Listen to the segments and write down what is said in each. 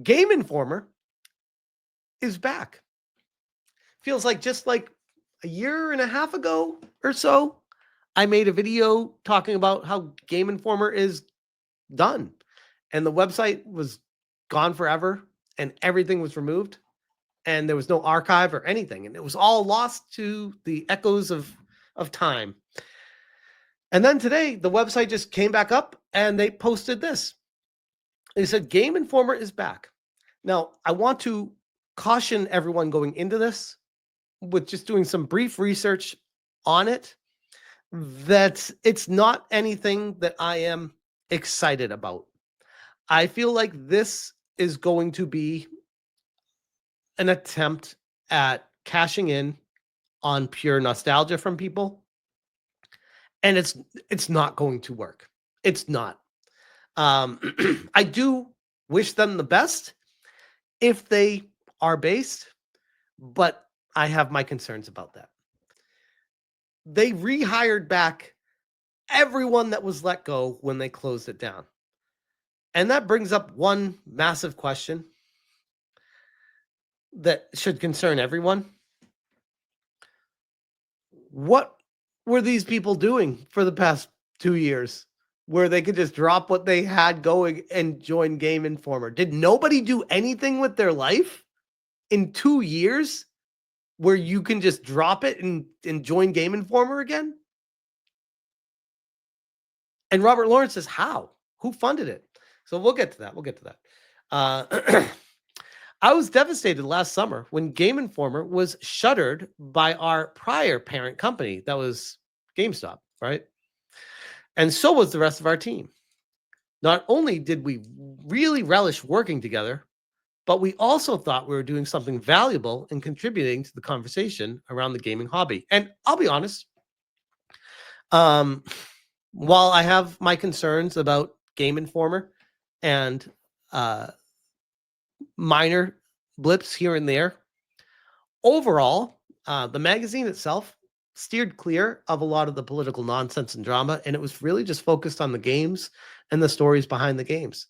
Game Informer is back. Feels like just like a year and a half ago or so, I made a video talking about how Game Informer is done. And the website was gone forever and everything was removed. And there was no archive or anything. And it was all lost to the echoes of time. And then today, the website just came back up and they posted this. They said, Game Informer is back. Now, I want to caution everyone going into this with just doing some brief research on it that it's not anything that I am excited about. I feel like this is going to be an attempt at cashing in on pure nostalgia from people, and it's not going to work. It's not. I do wish them the best if they are based, but I have my concerns about that. They rehired back everyone that was let go when they closed it down. And that brings up one massive question that should concern everyone. What were these people doing for the past 2 years where they could just drop what they had going and join Game Informer? Did nobody do anything with their life in 2 years where you can just drop it and join Game Informer again? And Robert Lawrence says, how? Who funded it? So we'll get to that. I was devastated last summer when Game Informer was shuttered by our prior parent company. That was GameStop, right? And so was the rest of our team. Not only did we really relish working together, but we also thought we were doing something valuable and contributing to the conversation around the gaming hobby. And I'll be honest, while I have my concerns about Game Informer and minor blips here and there, overall, the magazine itself steered clear of a lot of the political nonsense and drama, and it was really just focused on the games and the stories behind the games.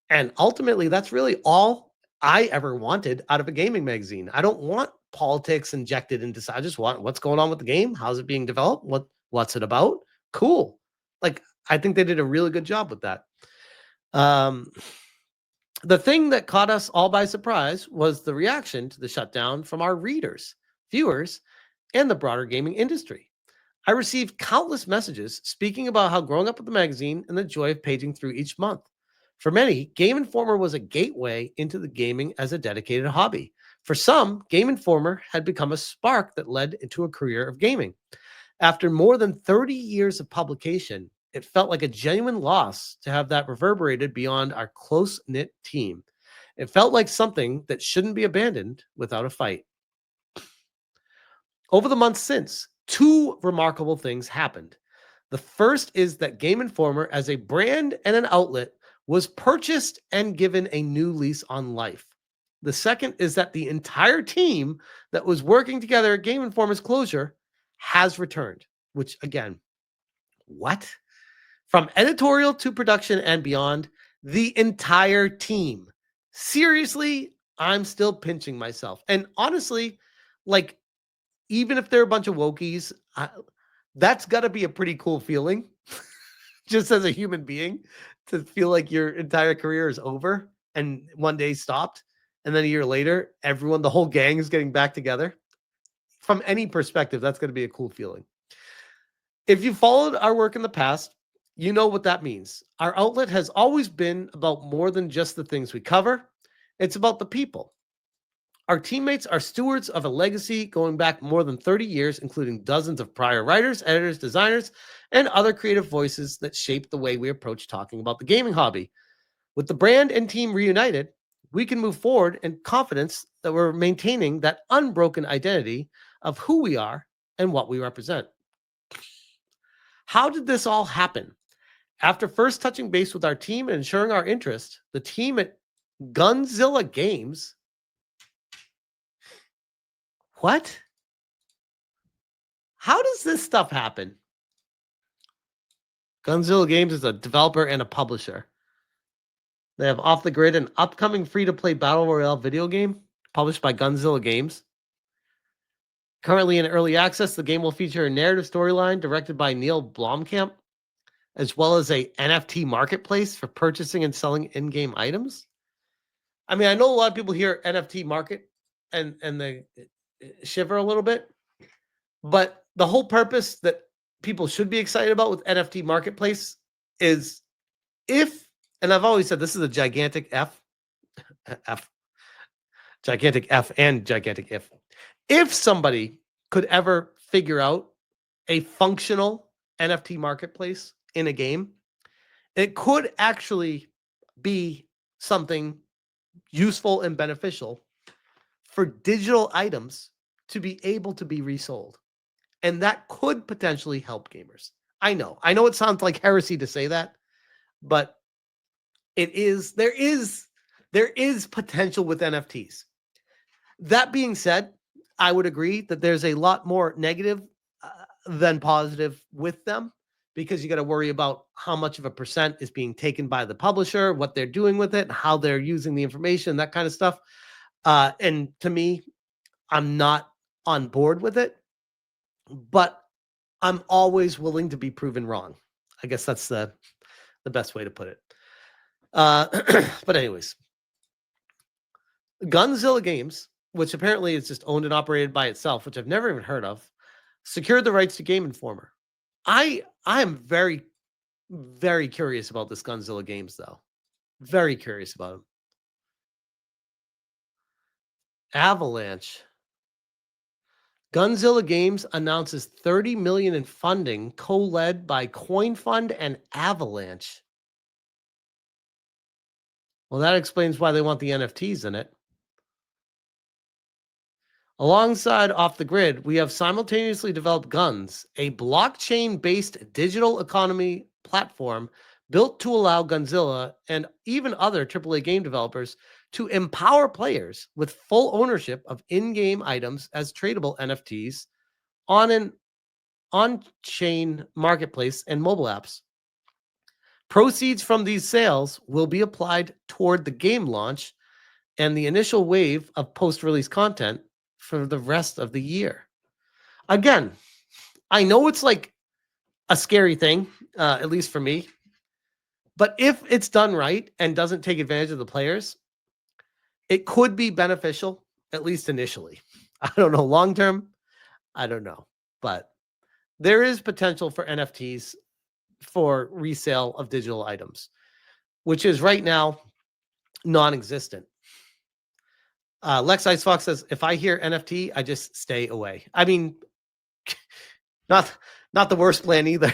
And ultimately, that's really all I ever wanted out of a gaming magazine. I don't want politics injected into. I just want what's going on with the game. How's it being developed? What's it about? Cool. Like, I think they did a really good job with that. The thing that caught us all by surprise was the reaction to the shutdown from our readers, viewers, and the broader gaming industry. I received countless messages speaking about how growing up with the magazine and the joy of paging through each month. For many, Game Informer was a gateway into the gaming as a dedicated hobby. For some, Game Informer had become a spark that led into a career of gaming. After more than 30 years of publication, it felt like a genuine loss to have that reverberated beyond our close-knit team. It felt like something that shouldn't be abandoned without a fight. Over the months since, two remarkable things happened. The first is that Game Informer, as a brand and an outlet, was purchased and given a new lease on life. The second is that the entire team that was working together at Game Informer's closure has returned, which, again, what? From editorial to production and beyond, the entire team. Seriously, I'm still pinching myself. And honestly, like, even if they're a bunch of wokies, that's got to be a pretty cool feeling, just as a human being, to feel like your entire career is over and one day stopped. And then a year later, everyone, the whole gang is getting back together. From any perspective, that's going to be a cool feeling. If you followed our work in the past, you know what that means. Our outlet has always been about more than just the things we cover. It's about the people. Our teammates are stewards of a legacy going back more than 30 years, including dozens of prior writers, editors, designers, and other creative voices that shaped the way we approach talking about the gaming hobby. With the brand and team reunited, we can move forward in confidence that we're maintaining that unbroken identity of who we are and what we represent. How did this all happen? After first touching base with our team and ensuring our interest, the team at Gunzilla Games. What? How does this stuff happen? Gunzilla Games is a developer and a publisher. They have Off the Grid, an upcoming free-to-play battle royale video game published by Gunzilla Games. Currently in early access, the game will feature a narrative storyline directed by Neil Blomkamp, as well as a NFT marketplace for purchasing and selling in-game items. I mean, I know a lot of people hear NFT market and they shiver a little bit, but the whole purpose that people should be excited about with NFT marketplace is if, and I've always said this is a gigantic gigantic F and gigantic if somebody could ever figure out a functional NFT marketplace in a game, it could actually be something useful and beneficial for digital items to be able to be resold. And that could potentially help gamers. I know it sounds like heresy to say that, but there is potential with NFTs. That being said, I would agree that there's a lot more negative than positive with them, because you got to worry about how much of a percent is being taken by the publisher, what they're doing with it, how they're using the information, that kind of stuff. And to me, I'm not on board with it, but I'm always willing to be proven wrong. I guess that's the best way to put it. But anyways, Gunzilla Games, which apparently is just owned and operated by itself, which I've never even heard of, secured the rights to Game Informer. I am very, very curious about this Gunzilla Games, though. Very curious about them. Avalanche. Gunzilla Games announces $30 million in funding, co-led by CoinFund and Avalanche. Well, that explains why they want the NFTs in it. Alongside Off the Grid, we have simultaneously developed Guns, a blockchain-based digital economy platform built to allow Gunzilla and even other AAA game developers to empower players with full ownership of in-game items as tradable NFTs on an on-chain marketplace and mobile apps. Proceeds from these sales will be applied toward the game launch and the initial wave of post-release content for the rest of the year. Again, I know it's like a scary thing, at least for me, but if it's done right and doesn't take advantage of the players, it could be beneficial, at least initially. I don't know, long term, I don't know, but there is potential for NFTs for resale of digital items, which is right now non-existent. Lex Icefox says, if I hear NFT, I just stay away. I mean, not the worst plan either.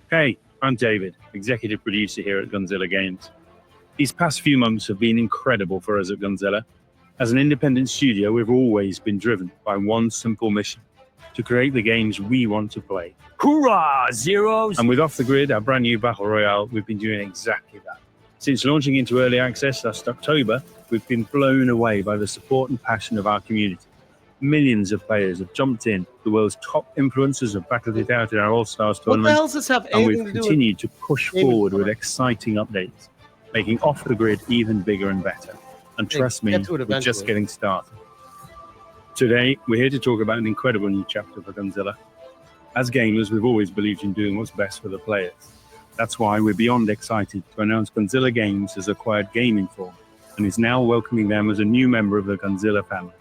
Hey, I'm David, executive producer here at Gunzilla Games. These past few months have been incredible for us at Gunzilla. As an independent studio, we've always been driven by one simple mission: to create the games we want to play. Hoorah, Zeros! And with Off the Grid, our brand new Battle Royale, we've been doing exactly that. Since launching into early access last October, we've been blown away by the support and passion of our community. Millions of players have jumped in. The world's top influencers have battled it out in our All-Stars tournament. What the hell does this have anything to do with? And we've continued to push forward with exciting updates, making Off the Grid even bigger and better. And trust me, we're just getting started. Today, we're here to talk about an incredible new chapter for Gunzilla. As gamers, we've always believed in doing what's best for the players. That's why we're beyond excited to announce Gunzilla Games has acquired Game Informer and is now welcoming them as a new member of the Gunzilla family.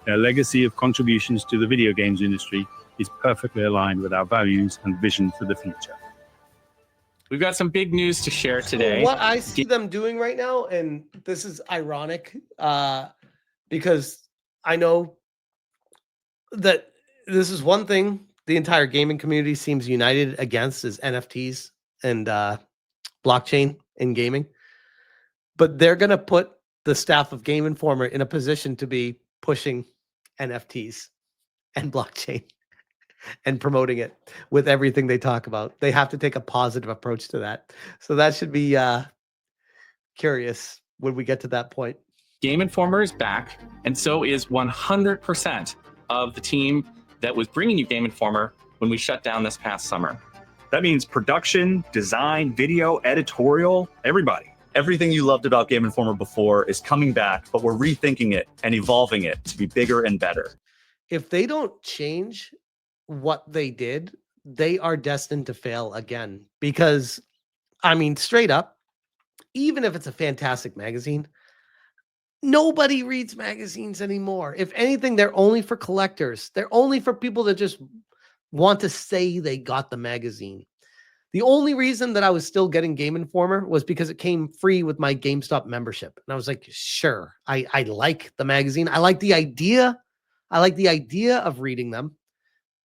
Their legacy of contributions to the video games industry is perfectly aligned with our values and vision for the future. We've got some big news to share today. So what I see them doing right now, and this is ironic, because I know that this is one thing the entire gaming community seems united against, is NFTs and blockchain in gaming. But they're going to put the staff of Game Informer in a position to be pushing NFTs and blockchain and promoting it with everything they talk about. They have to take a positive approach to that. So that should be curious when we get to that point. Game Informer is back, and so is 100% of the team that was bringing you Game Informer when we shut down this past summer. That means production, design, video, editorial, everybody. Everything you loved about Game Informer before is coming back, but we're rethinking it and evolving it to be bigger and better. If they don't change what they did, they are destined to fail again. Because, I mean, straight up, even if it's a fantastic magazine, nobody reads magazines anymore. If anything, they're only for collectors. They're only for people that just want to say they got the magazine. The only reason that I was still getting Game Informer was because it came free with my GameStop membership. And I was like, sure, I like the magazine. I like the idea. I like the idea of reading them,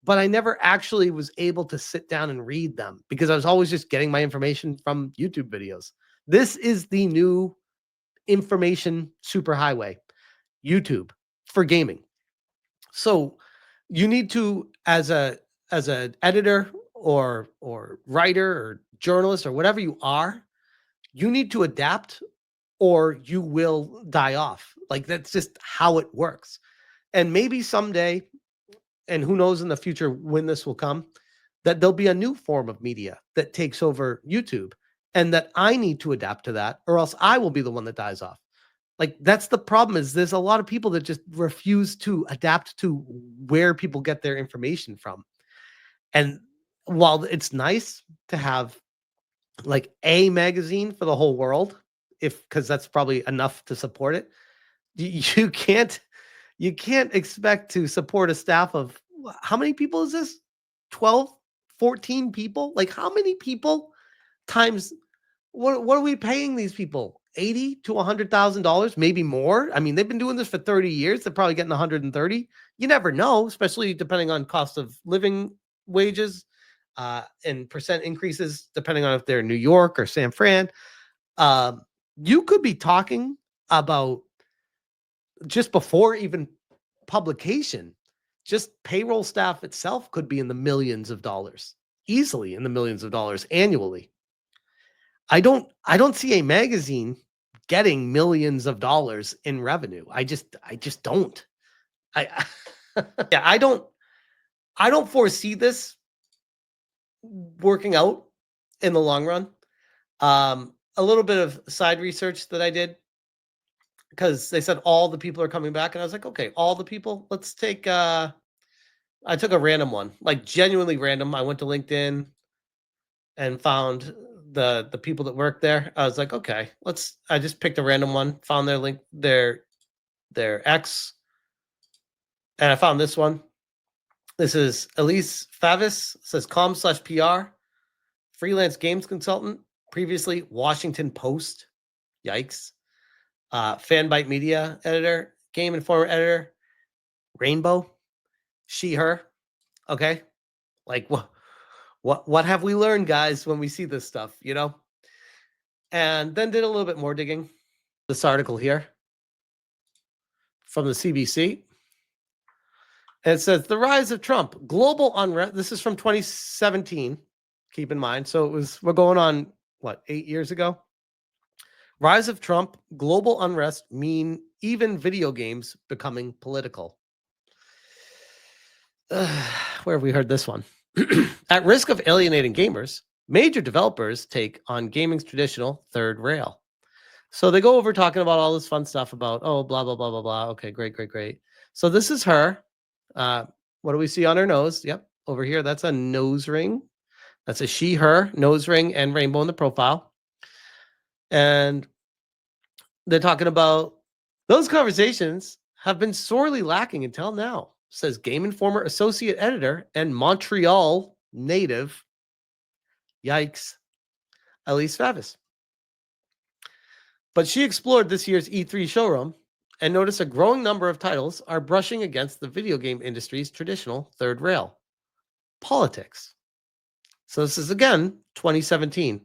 but I never actually was able to sit down and read them because I was always just getting my information from YouTube videos. This is the new information superhighway, YouTube for gaming. So you need to, as an editor or writer or journalist or whatever you are, you need to adapt or you will die off. Like, that's just how it works. And maybe someday, and who knows in the future when this will come, that there'll be a new form of media that takes over YouTube, and that I need to adapt to that, or else I will be the one that dies off. Like, that's the problem, is there's a lot of people that just refuse to adapt to where people get their information from. And while it's nice to have like a magazine for the whole world, because that's probably enough to support it, you can't expect to support a staff of, how many people is this? 12, 14 people? Like, how many people times, what are we paying these people? $80,000 to $100,000, maybe more. I mean, they've been doing this for 30 years. They're probably getting 130. You never know, especially depending on cost of living, wages, and percent increases, depending on if they're in New York or San Fran. You could be talking about, just before even publication, just payroll staff itself could be in the millions of dollars, easily in the millions of dollars annually. I don't see a magazine getting millions of dollars in revenue. I just don't. Yeah, I don't foresee this working out in the long run. A little bit of side research that I did, because they said all the people are coming back, and I was like, okay, all the people. Let's take. I took a random one, like genuinely random. I went to LinkedIn and found the people that work there. I was like, okay, I just picked a random one, found their link, their X, and I found this one. This is Elise Favis, says com/PR, freelance games consultant, previously Washington Post. Yikes. Fanbyte Media editor, Game Informer editor, Rainbow, she, her. Okay. Like, what have we learned, guys, when we see this stuff, you know? And then did a little bit more digging. This article here from the CBC. And it says, the rise of Trump, global unrest. This is from 2017. Keep in mind. So we're going on, 8 years ago? Rise of Trump, global unrest mean even video games becoming political. Where have we heard this one? At risk of alienating gamers, major developers take on gaming's traditional third rail. So they go over talking about all this fun stuff about, blah, blah, blah, blah, blah. Okay, great. So this is her. What do we see on her nose? Yep, over here, that's a nose ring. That's a she, her, nose ring, and rainbow in the profile. And they're talking about those conversations have been sorely lacking until now, says Game Informer associate editor and Montreal native, yikes, Elise Favis. But she explored this year's E3 showroom and noticed a growing number of titles are brushing against the video game industry's traditional third rail, politics. So this is, again, 2017.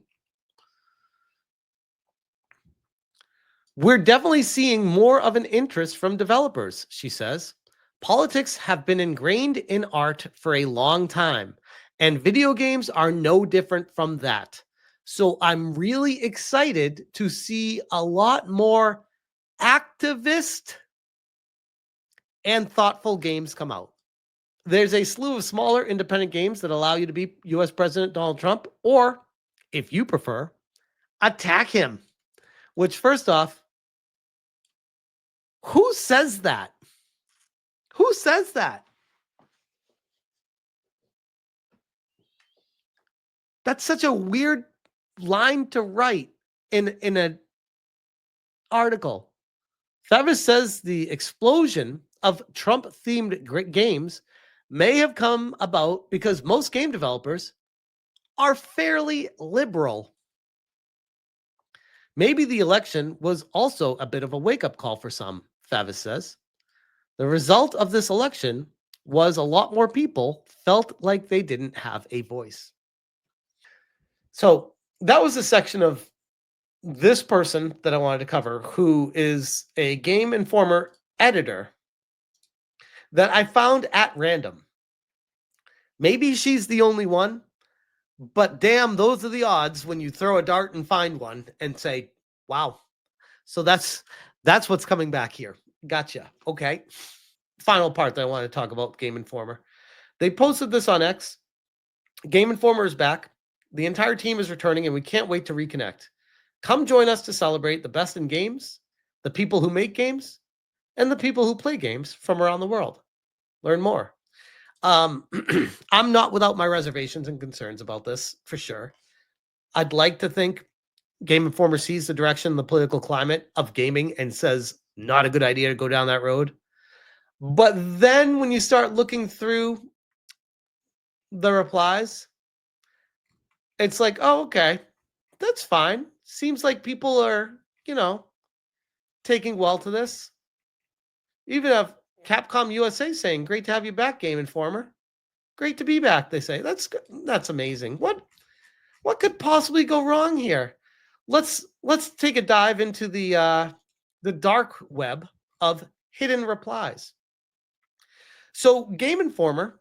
We're definitely seeing more of an interest from developers, she says. Politics have been ingrained in art for a long time, and video games are no different from that. So I'm really excited to see a lot more activist and thoughtful games come out. there's a slew of smaller independent games that allow you to beat U.S. President Donald Trump, or, if you prefer, attack him. Which, first off, who says that? Who says that? That's such a weird line to write in an article. Favis says the explosion of Trump-themed games may have come about because most game developers are fairly liberal. Maybe the election was also a bit of a wake-up call for some, Favis says. The result of this election was a lot more people felt like they didn't have a voice. So that was a section of this person that I wanted to cover, who is a Game Informer editor that I found at random. Maybe she's the only one, but damn, those are the odds when you throw a dart and find one and say, wow. So that's what's coming back here. Gotcha. Okay. Final part that I want to talk about Game Informer. They posted this on X. Game Informer is back. The entire team is returning, and we can't wait to reconnect. Come join us to celebrate the best in games, the people who make games, and the people who play games from around the world. Learn more. I'm not without my reservations and concerns about this, for sure. I'd like to think Game Informer sees the direction, the political climate of gaming and says, not a good idea to go down that road. But then when you start looking through the replies, it's like, oh, okay, that's fine. Seems like people are, taking well to this. Even have Capcom USA saying, great to have you back, Game Informer. Great to be back, they say. That's amazing. What could possibly go wrong here? Let's take a dive into the dark web of hidden replies. So Game Informer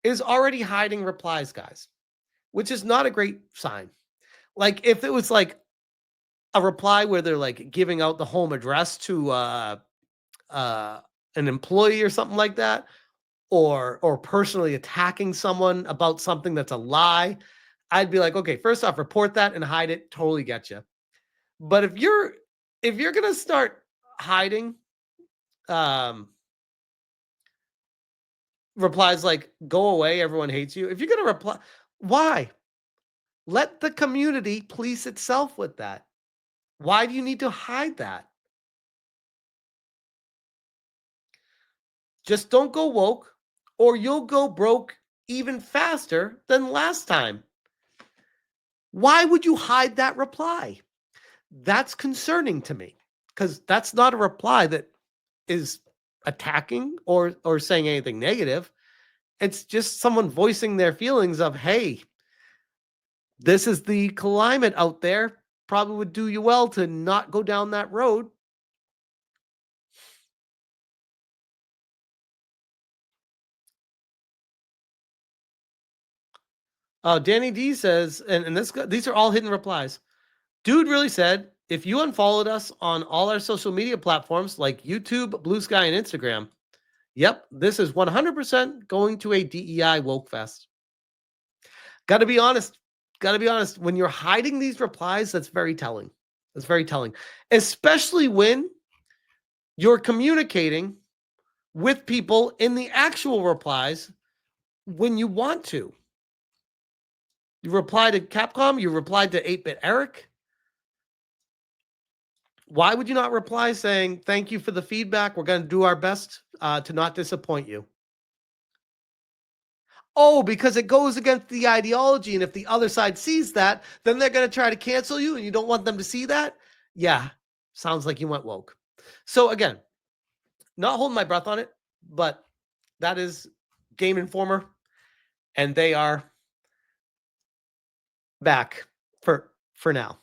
is already hiding replies, guys, which is not a great sign. Like if it was like a reply where they're like giving out the home address to an employee or something like that, or personally attacking someone about something that's a lie, I'd be like, okay, first off, report that and hide it. Totally get you. But if you're gonna start hiding replies like "go away, everyone hates you," if you're gonna reply, why? Let the community police itself with that. Why do you need to hide that? Just don't go woke, or you'll go broke even faster than last time. Why would you hide that reply? That's concerning to me, because that's not a reply that is attacking or saying anything negative. It's just someone voicing their feelings of, hey, this is the climate out there. Probably would do you well to not go down that road. Danny D says, and these are all hidden replies. Dude really said, if you unfollowed us on all our social media platforms like YouTube, Blue Sky, and Instagram, yep, this is 100% going to a DEI woke fest. Got to be honest. When you're hiding these replies, that's very telling. That's very telling, especially when you're communicating with people in the actual replies when you want to. You reply to Capcom, you replied to 8-Bit Eric. Why would you not reply saying, thank you for the feedback, we're going to do our best to not disappoint you? Oh, because it goes against the ideology, and if the other side sees that, then they're going to try to cancel you, and you don't want them to see that? Yeah, sounds like you went woke. So again, not holding my breath on it, but that is Game Informer, and they are back for now.